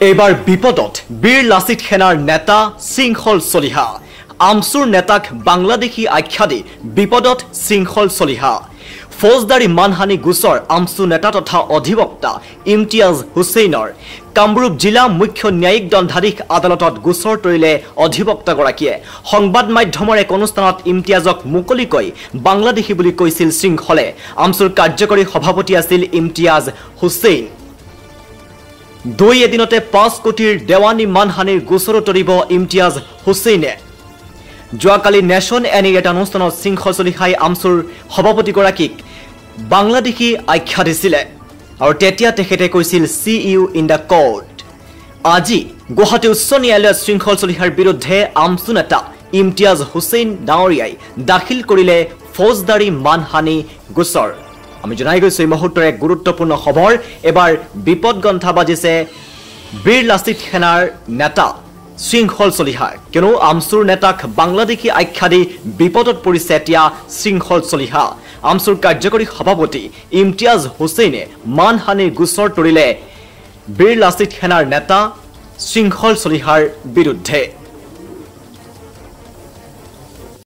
এইবাৰ বিপদত বীৰ লাচিত সেনাৰ নেতা শৃংখল চলিহা আমচুৰ নেতাক বাংলাদেশী আখ্যা দি বিপদত শৃংখল চলিহা ফৌজদাৰী মানহানি গোচৰ আমচু নেতা তথা অধিবক্তা ইমতিয়াজ হুছেইনৰ কামৰূপ জিলা মুখ্য ন্যায়িক দণ্ডাধীশ আদালতত গোচৰ তৰিলে অধিবক্তাগৰাকীয়ে সংবাদ মাধ্যমৰ এক অনুষ্ঠানত ইমতিয়াজক মুকলিকৈ বাংলাদেশী বুলি কৈছিল শৃংখলে আমচুৰ কাৰ্যকৰী সভাপতি আছিল ইমতিয়াজ হুছেইন 2 এদিনতে 5 কোটিৰ দেৱানী মানহানিৰ গোচৰ তৰিব ইমতিয়াজ হুছেইনে যোৱাকালি নেশ্যন এনি এটা অনুষ্ঠানত শৃংখল চলিহাই আমচুৰ সভাপতিগৰাকীক বাংলাদেশী আখ্যা দিছিল আৰু তেতিয়া তেখেতে কৈছিল সি ইউ ইন দ্য কোৰ্ট আজি গুৱাহাটী উচ্চ ন্যায়ালয়ত শৃংখল চলিহাৰ বিৰুদ্ধে আমচু নেতা ইমতিয়াজ হুছেইন ডাঙৰীয়াই দাখিল কৰিলে ফৌজদাৰী মানহানি গোচৰ আমি জনাই গৈছো এই মুহূৰ্তৰ এক গুৰুত্বপূৰ্ণ খবৰ এবাৰ বিপদগন্থা বাজিছে বীৰ লাচিত সেনাৰ নেতা শৃংখল চলিহা কিয়নো আমচুৰ নেতাক বাংলাদেশী আখ্যা দি বিপদত পৰিছে এতিয়া শৃংখল চলিহা আমচুৰ কাৰ্যকৰী সভাপতি ইমতিয়াজ হুছেইনে মানহানিৰ গোচৰ তৰিলে বীৰ লাচিত সেনাৰ নেতা শৃংখল চলিহাৰ বিৰুদ্ধে